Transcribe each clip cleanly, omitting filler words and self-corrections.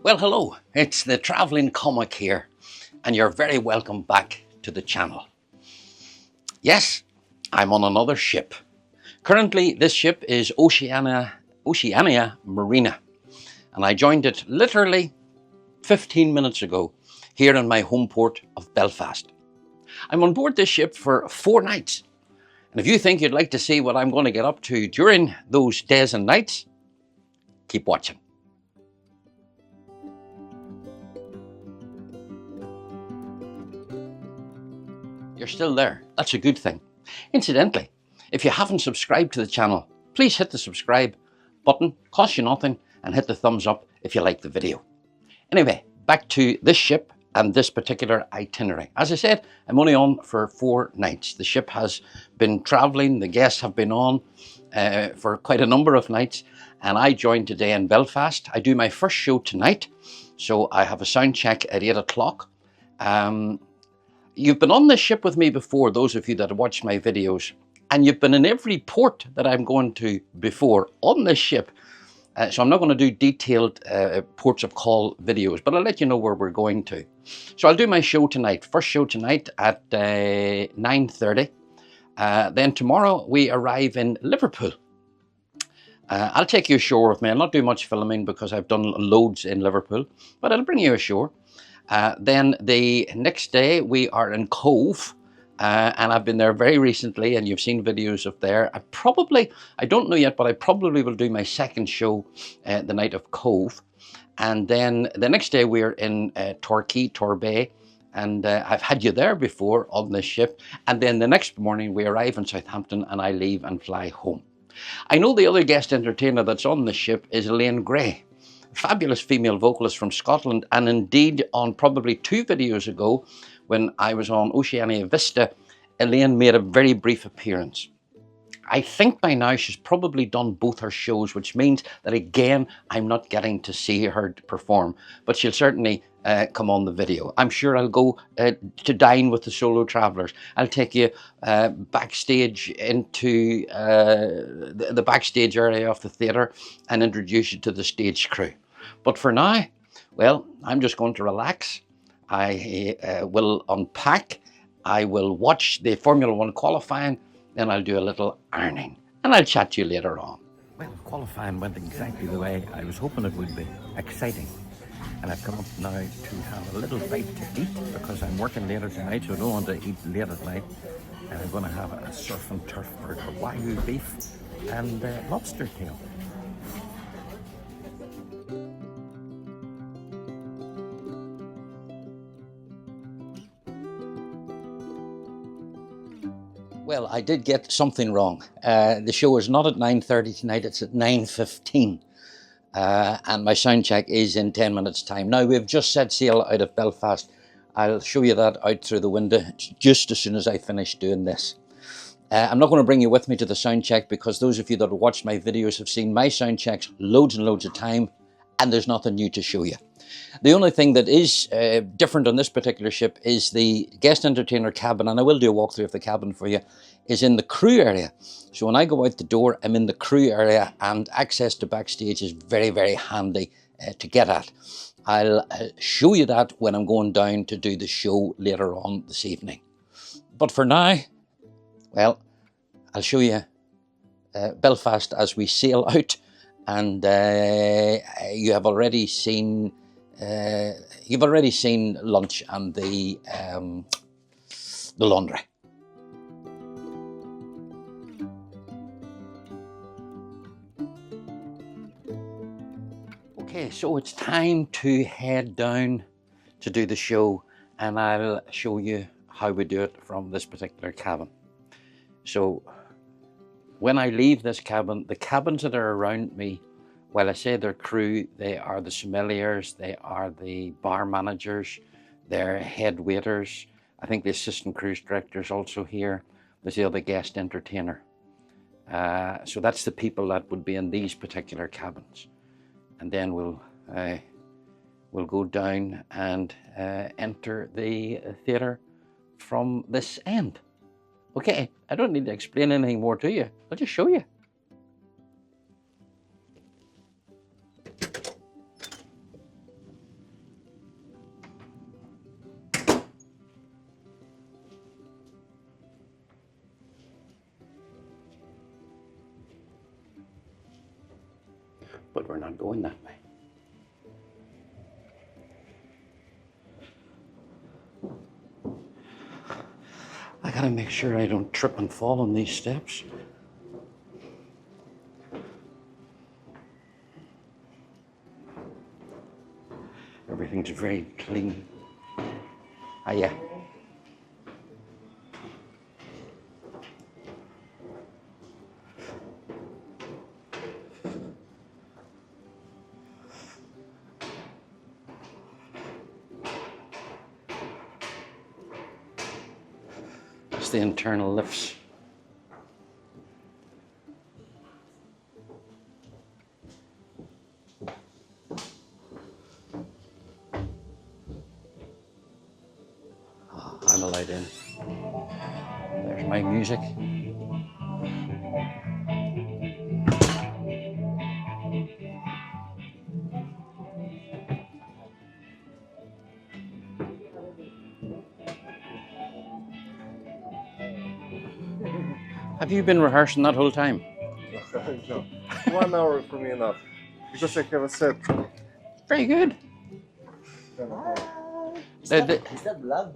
Well, hello, it's the travelling comic here, and you're very welcome back to the channel. Yes, I'm on another ship. Currently, this ship is Oceania Marina, and I joined it literally 15 minutes ago here in my home port of Belfast. I'm on board this ship for 4 nights, and if you think you'd like to see what I'm going to get up to during those days and nights, keep watching. You're still there. That's a good thing. Incidentally, if you haven't subscribed to the channel, please hit the subscribe button, costs you nothing, and hit the thumbs up if you like the video. Anyway, back to this ship and this particular itinerary. As I said, I'm only on for 4 nights. The ship has been travelling, the guests have been on for quite a number of nights, and I joined today in Belfast. I do my first show tonight, so I have a sound check at 8 o'clock. You've been on this ship with me before, those of you that have watched my videos, and you've been in every port that I'm going to before on this ship. So I'm not going to do detailed ports of call videos, but I'll let you know where we're going to. So I'll do my show tonight, first show tonight at 9:30. Then tomorrow we arrive in Liverpool. I'll take you ashore with me. I'll not do much filming because I've done loads in Liverpool, but I'll bring you ashore. Then the next day we are in Cobh, and I've been there very recently, and you've seen videos of there. I don't know yet, but I probably will do my second show the night of Cobh. And then the next day we're in Tor Bay, and I've had you there before on this ship. And then the next morning we arrive in Southampton, and I leave and fly home. I know the other guest entertainer that's on the ship is Ela Gray. Fabulous female vocalist from Scotland, and indeed on probably 2 videos ago when I was on Oceania Vista, Elaine made a very brief appearance. I think by now she's probably done both her shows, which means that again I'm not getting to see her perform, but she'll certainly come on the video. I'm sure I'll go to dine with the solo travellers. I'll take you backstage into the backstage area of the theatre and introduce you to the stage crew. But for now, well, I'm just going to relax. I will unpack. I will watch the Formula 1 qualifying. Then I'll do a little ironing, and I'll chat to you later on. Well, qualifying went exactly the way I was hoping it would be. Exciting. And I've come up now to have a little bite to eat because I'm working later tonight, so I don't want to eat late at night. And I'm going to have a surf and turf burger, wagyu beef, and lobster tail. Well, I did get something wrong. The show is not at 9:30 tonight, it's at 9:15. And my sound check is in 10 minutes time. Now we've just set sail out of Belfast. I'll show you that out through the window just as soon as I finish doing this. I'm not going to bring you with me to the sound check because those of you that have watched my videos have seen my sound checks loads and loads of time, and there's nothing new to show you. The only thing that is different on this particular ship is the guest entertainer cabin, and I will do a walkthrough of the cabin for you, is in the crew area. So when I go out the door, I'm in the crew area, and access to backstage is very, very handy to get at. I'll show you that when I'm going down to do the show later on this evening. But for now, well, I'll show you Belfast as we sail out, and you have already seen lunch and the laundry. Okay, so it's time to head down to do the show, and I'll show you how we do it from this particular cabin. So when I leave this cabin, the cabins that are around me, while I say they're crew, they are the sommeliers, they are the bar managers, they're head waiters. I think the assistant cruise director is also here. There's the other guest entertainer. So that's the people that would be in these particular cabins. And then we'll go down and enter the theatre from this end. Okay, I don't need to explain anything more to you. I'll just show you. but we're not going that way. I gotta make sure I don't trip and fall on these steps. Everything's very clean. Ah, yeah. It's the internal lifts. I'm allowed in. There's my music. Have you been rehearsing that whole time? No. 1 hour for me enough. Because I have a set. Very good. Is that vlog?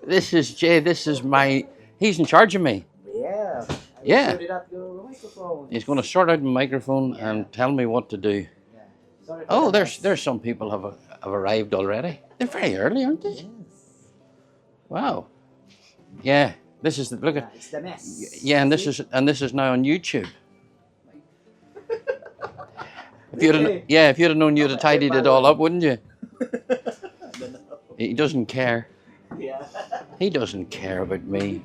This is Jay. This is my. He's in charge of me. Yeah. Yeah. Sorted out your microphone. He's going to sort out my microphone and tell me what to do. Yeah. Sorry for Oh, the mess. there's some people have arrived already. They're very early, aren't they? Yes. Wow. Yeah. This is look at. It's the mess. Yeah, and this is now on YouTube. If you'd have known, you'd have tidied it all up, wouldn't you? I don't know. He doesn't care. Yeah. He doesn't care about me.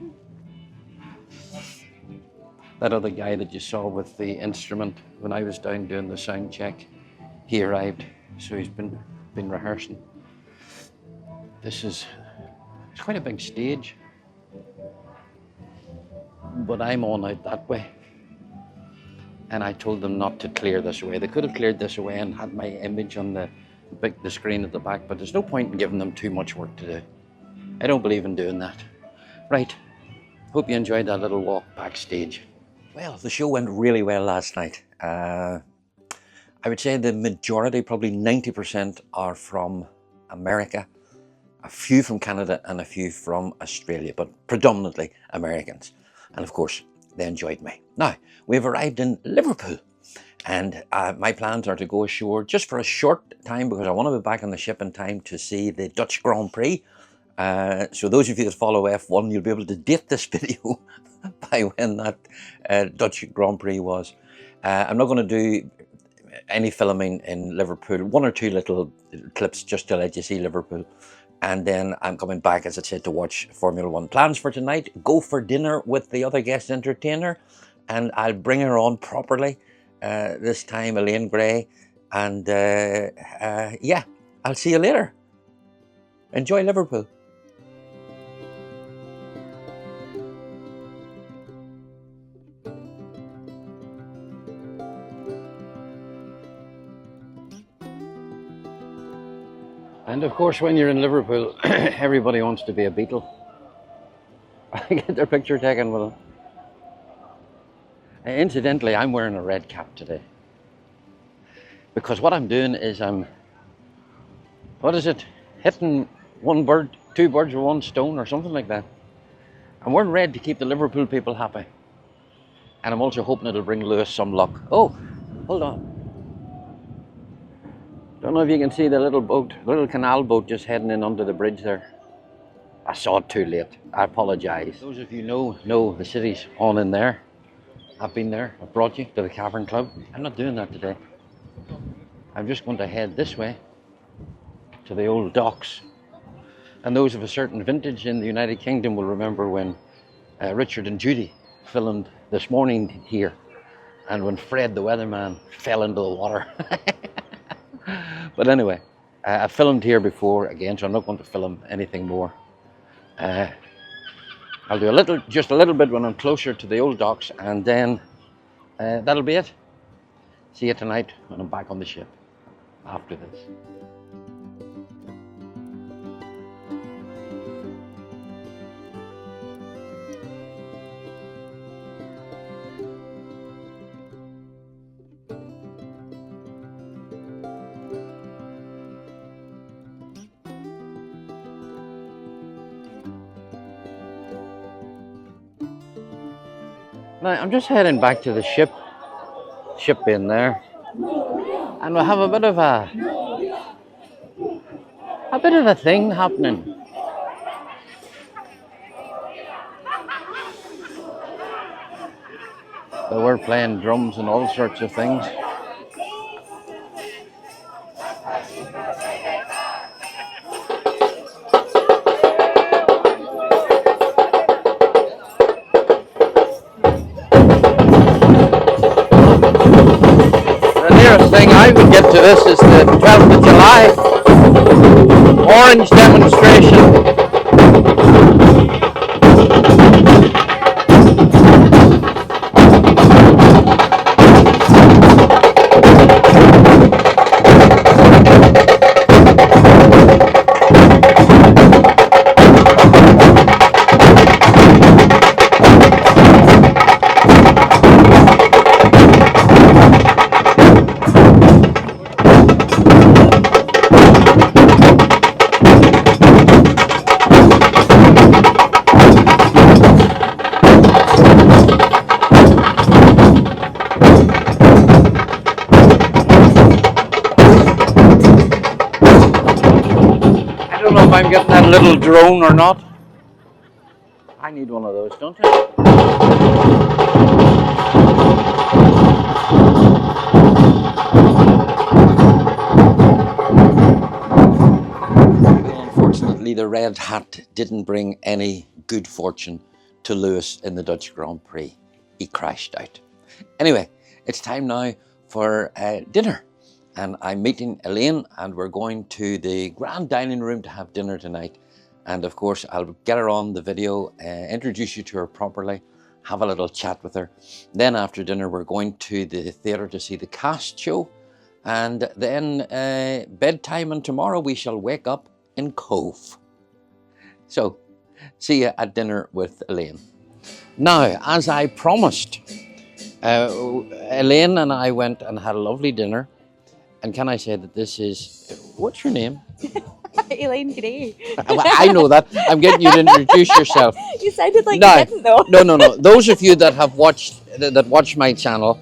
That other guy that you saw with the instrument when I was down doing the sound check, he arrived, so he's been rehearsing. It's quite a big stage, but I'm on out that way. And I told them not to clear this away. They could have cleared this away and had my image on the screen at the back, but there's no point in giving them too much work to do. I don't believe in doing that. Right, hope you enjoyed that little walk backstage. Well, the show went really well last night. I would say the majority, probably 90%, are from America, a few from Canada and a few from Australia, but predominantly Americans. And of course, they enjoyed me. Now, we've arrived in Liverpool, and my plans are to go ashore just for a short time because I want to be back on the ship in time to see the Dutch Grand Prix. So those of you that follow F1, you'll be able to date this video by when that Dutch Grand Prix was. I'm not going to do any filming in Liverpool, one or two little clips just to let you see Liverpool. And then I'm coming back, as I said, to watch Formula One. Plans for tonight, go for dinner with the other guest entertainer, and I'll bring her on properly, this time Ela Gray. And yeah, I'll see you later. Enjoy Liverpool. And of course, when you're in Liverpool, everybody wants to be a Beatle. Get their picture taken with them. Incidentally, I'm wearing a red cap today. Because what I'm doing is hitting two birds with one stone or something like that. I'm wearing red to keep the Liverpool people happy. And I'm also hoping it'll bring Lewis some luck. Oh, hold on. Don't know if you can see the little canal boat just heading in under the bridge there. I saw it too late. I apologise. Those of you know the city's on in there. I've been there. I've brought you to the Cavern Club. I'm not doing that today. I'm just going to head this way to the old docks. And those of a certain vintage in the United Kingdom will remember when Richard and Judy filmed This Morning here, and when Fred the weatherman fell into the water. But anyway, I filmed here before again, so I'm not going to film anything more. I'll do just a little bit when I'm closer to the old docks, and then that'll be it. See you tonight when I'm back on the ship after this. Now, I'm just heading back to the ship being there, and we'll have a bit of a thing happening. So we're playing drums and all sorts of things. The nearest thing I would get to this is the 12th of July Orange demonstration. I don't know if I'm getting that little drone or not. I need one of those, don't I? Well, unfortunately, the red hat didn't bring any good fortune to Lewis in the Dutch Grand Prix. He crashed out. Anyway, it's time now for dinner. And I'm meeting Elaine, and we're going to the grand dining room to have dinner tonight. And of course, I'll get her on the video, introduce you to her properly, have a little chat with her. Then after dinner, we're going to the theatre to see the cast show. And then bedtime, and tomorrow we shall wake up in Cobh. So, see you at dinner with Elaine. Now, as I promised, Elaine and I went and had a lovely dinner. And can I say that this is, what's your name? Ela Gray. I know that. I'm getting you to introduce yourself. You sounded like No, you didn't though. No. Those of you that have watched, that watch my channel,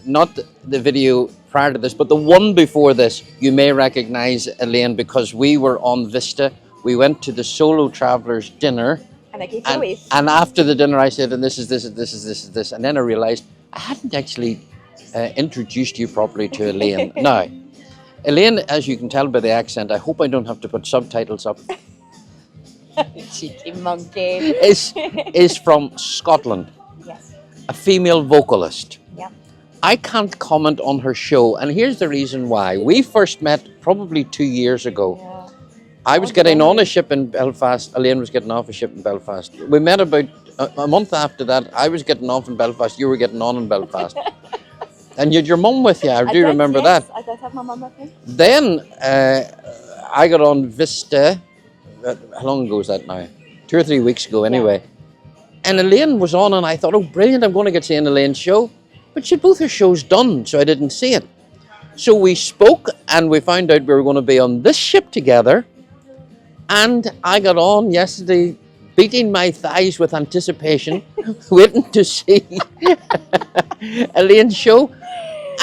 not the video prior to this, but the one before this, you may recognize Elaine because we were on Vista. We went to the Solo Travelers dinner. And I gave you a wave. And after the dinner I said, and this is this. And then I realized I hadn't actually introduced you properly to Elaine. Now, Elaine, as you can tell by the accent, I hope I don't have to put subtitles up, Cheeky monkey. is from Scotland, Yes. a female vocalist. Yeah. I can't comment on her show, and here's the reason why. We first met probably 2 years ago. Yeah. I was getting on a ship in Belfast, Elaine was getting off a ship in Belfast. We met about a month after that. I was getting off in Belfast, you were getting on in Belfast. And you had your mum with you, I do remember yes, that. I did have my mum with me. Then I got on Vista, how long ago was that now? 2 or 3 weeks ago anyway. Yeah. And Elaine was on and I thought, oh brilliant, I'm going to get seeing Elaine's show. But she had both her shows done, so I didn't see it. So we spoke and we found out we were going to be on this ship together. And I got on yesterday, beating my thighs with anticipation, waiting to see Elaine's show.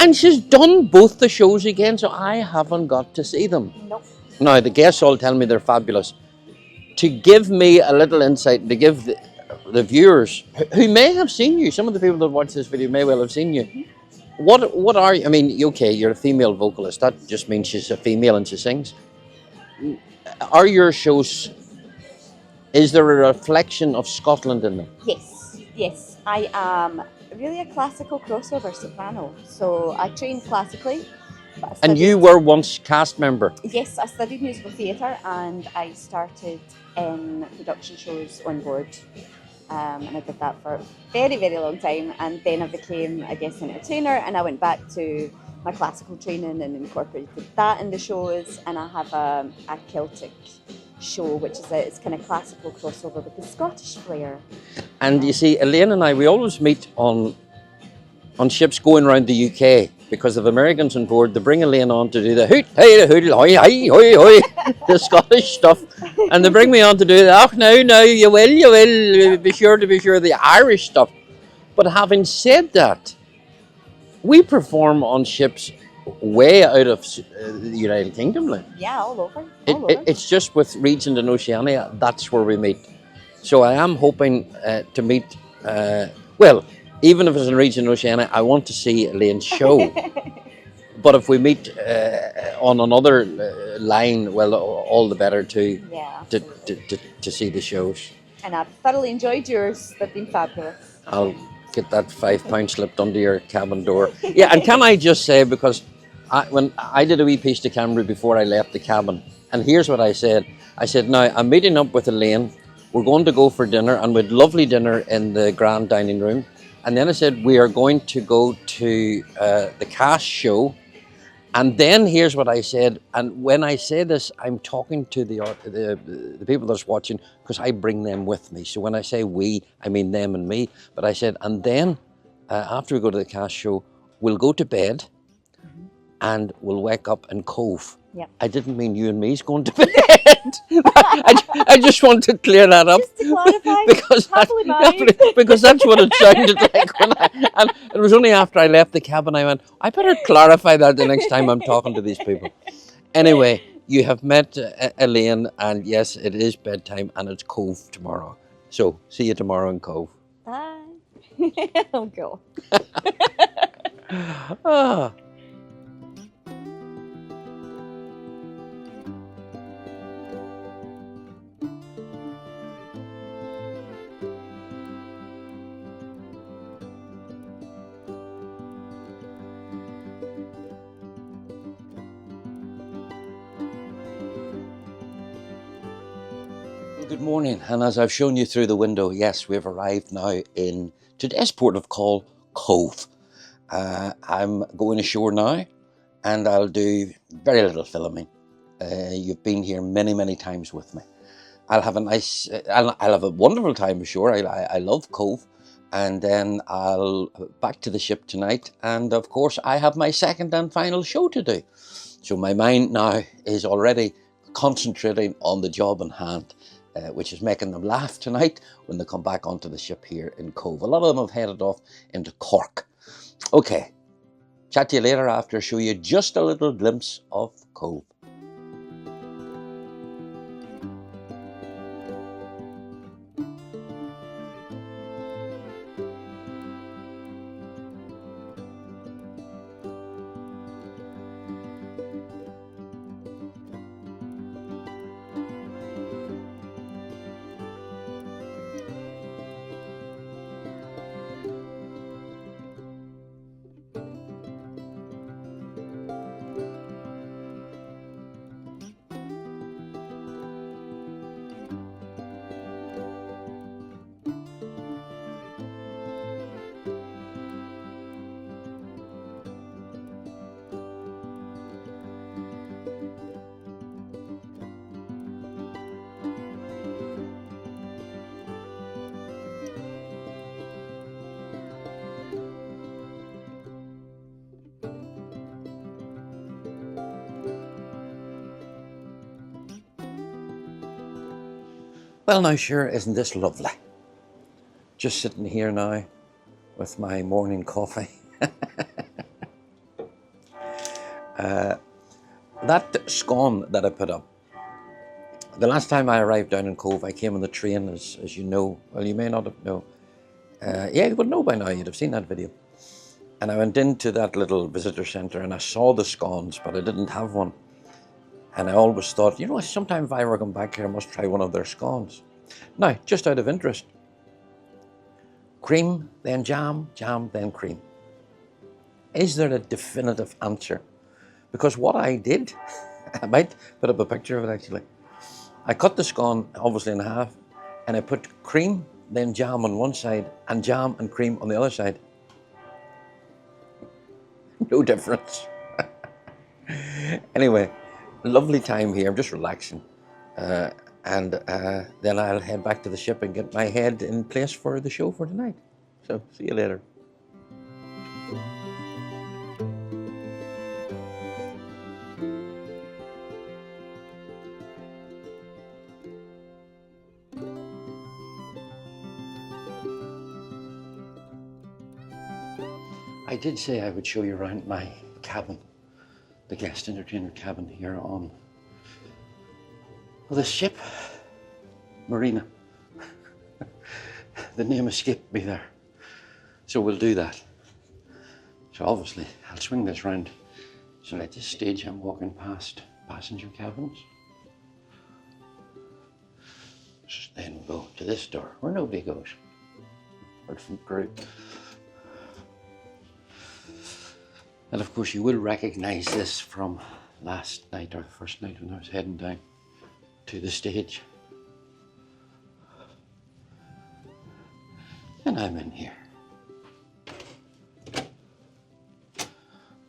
And she's done both the shows again, so I haven't got to see them. Nope. Now, the guests all tell me they're fabulous. To give me a little insight, to give the viewers, who may have seen you, some of the people that watch this video may well have seen you. What are you? I mean, okay, you're a female vocalist. That just means she's a female and she sings. Are your shows, is there a reflection of Scotland in them? Yes. I am really a classical crossover soprano. So I trained classically. But And you were once cast member? Yes, I studied musical theatre and I started in production shows on board. And I did that for a very, very long time. And then I became a guest entertainer and I went back to my classical training and incorporated that in the shows. And I have a Celtic show, which is it's kind of classical crossover with the Scottish flair. And you see, Elaine and I, we always meet on ships going around the UK because of Americans on board. They bring Elaine on to do the hoot, hey, the hoodle, hoy, hoy, hoy, the Scottish stuff. And they bring me on to do the, oh, no, you will, be sure, the Irish stuff. But having said that, we perform on ships way out of the United Kingdom. Like. Yeah, all over. All over. It's just with Regent and Oceania, that's where we meet. So I am hoping to meet, well, even if it's in Regent and Oceania, I want to see Elaine's show. But if we meet on another line, well, all the better too, Yeah. to see the shows. And I've thoroughly enjoyed yours. They've been fabulous. I'll get that £5 slipped under your cabin door. Yeah, and can I just say, because when I did a wee piece to Cambry before I left the cabin, and here's what I said. I said, now I'm meeting up with Elaine. We're going to go for dinner, and we had lovely dinner in the grand dining room. And then I said, we are going to go to the cast show. And then here's what I said, and when I say this, I'm talking to the people that's watching, because I bring them with me. So when I say we, I mean them and me. But I said, and then after we go to the cast show, we'll go to bed and we'll wake up in Cobh. Yeah. I didn't mean you and me's going to bed. I just want to clear that up. Just to clarify, because, happily married. because that's what it sounded like when and it was only after I left the cabin I went, I better clarify that the next time I'm talking to these people. Anyway, you have met Elaine, and yes, it is bedtime and it's Cobh tomorrow. So see you tomorrow in Cobh. Bye. Oh, go. Ah. Good morning, and as I've shown you through the window, yes, we've arrived now in today's port of call, Cobh. I'm going ashore now, and I'll do very little filming. You've been here many, many times with me. I'll have a wonderful time ashore. I love Cobh, and then I'll back to the ship tonight, and of course I have my second and final show to do. So my mind now is already concentrating on the job in hand. Which is making them laugh tonight when they come back onto the ship here in Cobh. A lot of them have headed off into Cork. Okay, chat to you later after I show you just a little glimpse of Cobh. Well now sure, isn't this lovely? Just sitting here now with my morning coffee. That scone that I put up, the last time I arrived down in Cobh, I came on the train, as you know. Well, you may not have known. Yeah, you would know by now, you'd have seen that video. And I went into that little visitor centre and I saw the scones, but I didn't have one. And I always thought, you know, sometime if I ever come back here, I must try one of their scones. Now, just out of interest, cream, then jam, jam, then cream. Is there a definitive answer? Because what I did, I might put up a picture of it actually. I cut the scone obviously in half, and I put cream, then jam on one side, and jam and cream on the other side. No difference. Anyway, lovely time here. I'm just relaxing. And then I'll head back to the ship and get my head in place for the show for tonight. So, see you later. I did say I would show you around my cabin, the guest entertainer cabin here on the ship, Marina. The name escaped me there. So we'll do that. So obviously I'll swing this round. So at this stage I'm walking past passenger cabins. So then we'll go to this door where nobody goes. Apart from crew. And of course you will recognise this from last night, or the first night when I was heading down to the stage. And I'm in here.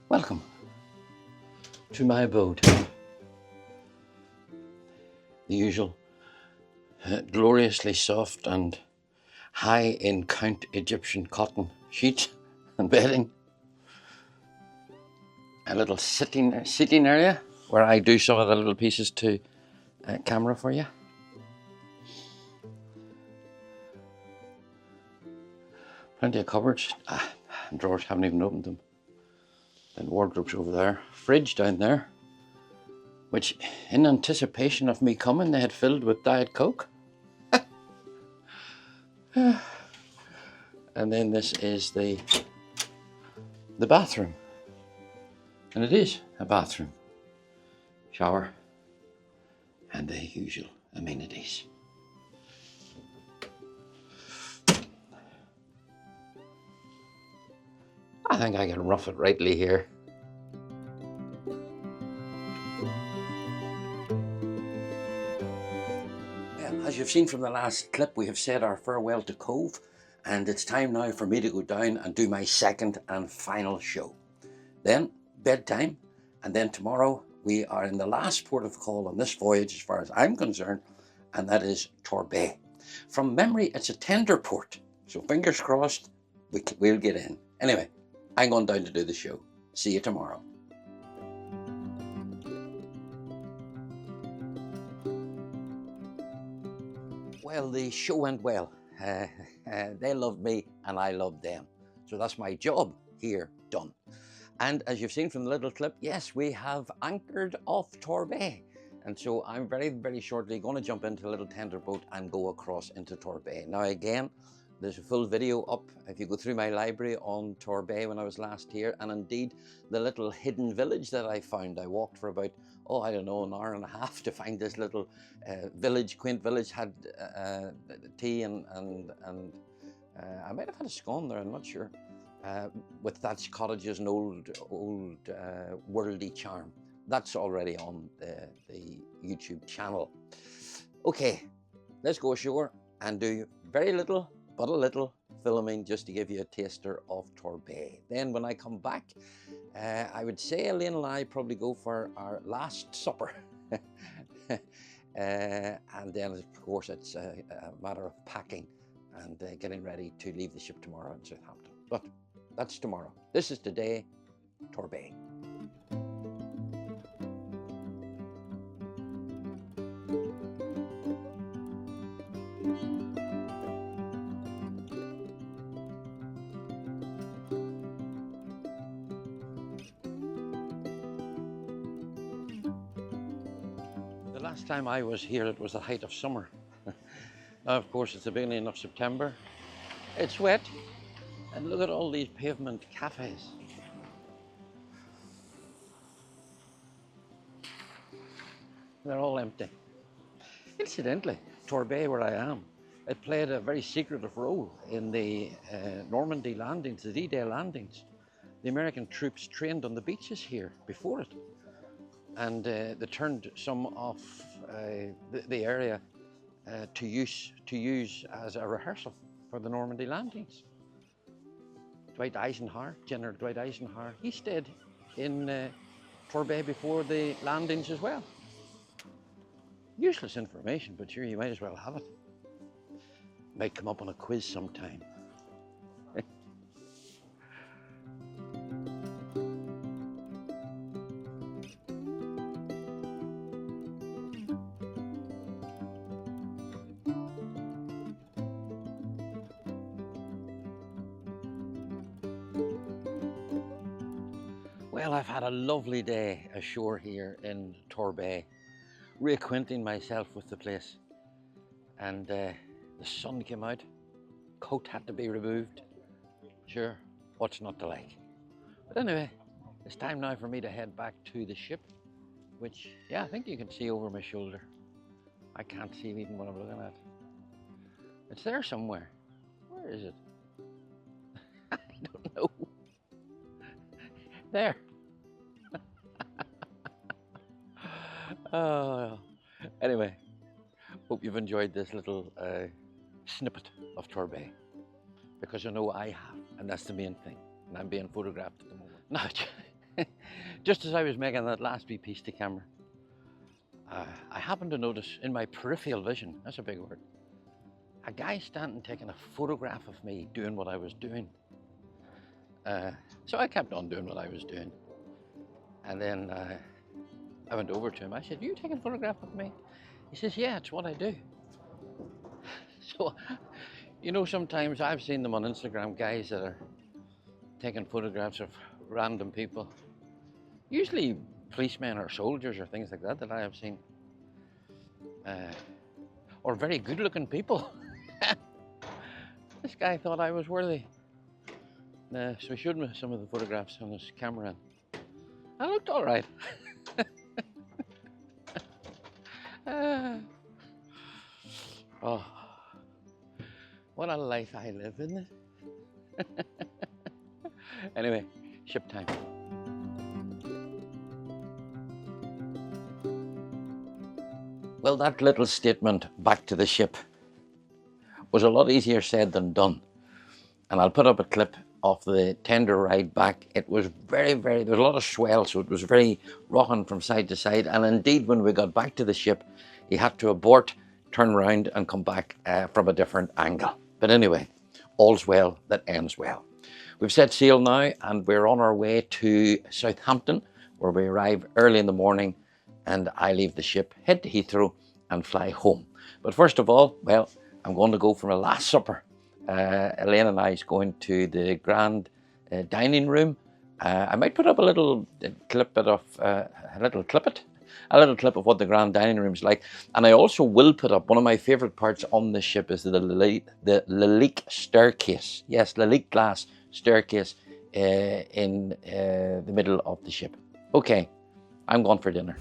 Welcome to my abode. The usual gloriously soft and high in count Egyptian cotton sheets and bedding. A little sitting area where I do some of the little pieces to camera for you. Plenty of cupboards. And drawers, haven't even opened them. Then wardrobes over there. Fridge down there, which in anticipation of me coming they had filled with Diet Coke. And then this is the bathroom. And it is a bathroom. Shower and the usual amenities. I think I can rough it rightly here. Well, as you've seen from the last clip, we have said our farewell to Cobh, and it's time now for me to go down and do my second and final show. Then bedtime, and then tomorrow we are in the last port of call on this voyage as far as I'm concerned, and that is Tor Bay. From memory, it's a tender port, so fingers crossed we'll get in. Anyway, I'm going down to do the show. See you tomorrow. Well, the show went well. They loved me and I loved them. So that's my job here done. And as you've seen from the little clip, yes, we have anchored off Tor Bay. And so I'm very, very shortly going to jump into a little tender boat and go across into Tor Bay. Now again, there's a full video up if you go through my library on Tor Bay when I was last here, and indeed the little hidden village that I found. I walked for about, I don't know, an hour and a half to find this little village, quaint village. Had tea and I might have had a scone there, I'm not sure, with thatched cottages and old worldly charm. That's already on the YouTube channel. Okay, let's go ashore and do very little, but a little filming just to give you a taster of Tor Bay. Then when I come back, I would say Elaine and I probably go for our last supper. And then of course it's a matter of packing and getting ready to leave the ship tomorrow in Southampton. But that's tomorrow. This is today, Tor Bay. The last time I was here, it was the height of summer. Now, of course, it's the beginning of September. It's wet, and look at all these pavement cafes. They're all empty. Incidentally, Tor Bay, where I am, it played a very secretive role in the Normandy landings, the D-Day landings. The American troops trained on the beaches here before it. And they turned some of the area to use as a rehearsal for the Normandy landings. General Dwight Eisenhower, he stayed in Tor Bay before the landings as well. Useless information, but sure, you might as well have it. Might come up on a quiz sometime. Well, I've had a lovely day ashore here in Tor Bay, reacquainting myself with the place. And the sun came out, coat had to be removed. Sure, what's not to like? But anyway, it's time now for me to head back to the ship, which, yeah, I think you can see over my shoulder. I can't see even what I'm looking at. It's there somewhere. Where is it? I don't know. There. Anyway, hope you've enjoyed this little snippet of Tor Bay, because I know I have, and that's the main thing. And I'm being photographed at the moment. Now, just as I was making that last wee piece to camera, I happened to notice in my peripheral vision, that's a big word, a guy standing taking a photograph of me doing what I was doing. So I kept on doing what I was doing. And then I went over to him. I said, "You taking a photograph of me?" He says, "Yeah, it's what I do." So, you know, sometimes I've seen them on Instagram, guys that are taking photographs of random people. Usually policemen or soldiers or things like that I have seen. Or very good looking people. This guy thought I was worthy. So he showed me some of the photographs on his camera. I looked all right. Oh, what a life I live, isn't it? Anyway, ship time. Well, that little statement, back to the ship, was a lot easier said than done. And I'll put up a clip of the tender ride back. It was very, there was a lot of swell, so it was very rocking from side to side. And indeed, when we got back to the ship, he had to abort, turn around and come back from a different angle. But anyway, all's well that ends well. We've set sail now and we're on our way to Southampton, where we arrive early in the morning and I leave the ship, head to Heathrow and fly home. But first of all, well, I'm going to go for a last supper. Elaine and I is going to the grand dining room. I might put up a little clip of what the grand dining room is like. And I also will put up one of my favorite parts on the ship is the Lalique staircase. Yes, Lalique glass staircase in the middle of the ship. Okay, I'm going for dinner.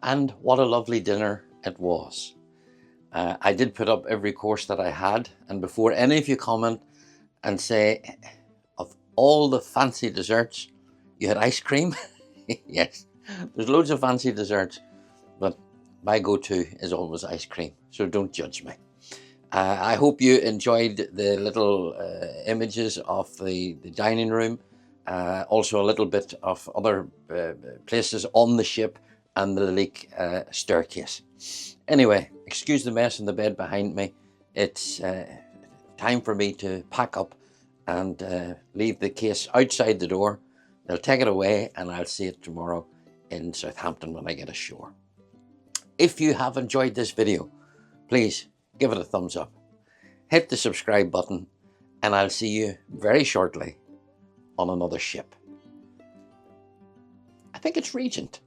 And what a lovely dinner it was. I did put up every course that I had, and before any of you comment and say, of all the fancy desserts, you had ice cream? Yes, there's loads of fancy desserts, but my go-to is always ice cream, so don't judge me. I hope you enjoyed the little images of the dining room, also a little bit of other places on the ship, and the Lalique staircase. Anyway, excuse the mess in the bed behind me. It's time for me to pack up and leave the case outside the door. They'll take it away and I'll see it tomorrow in Southampton when I get ashore. if you have enjoyed this video, please give it a thumbs up. Hit the subscribe button, and I'll see you very shortly on another ship. I think it's Regent.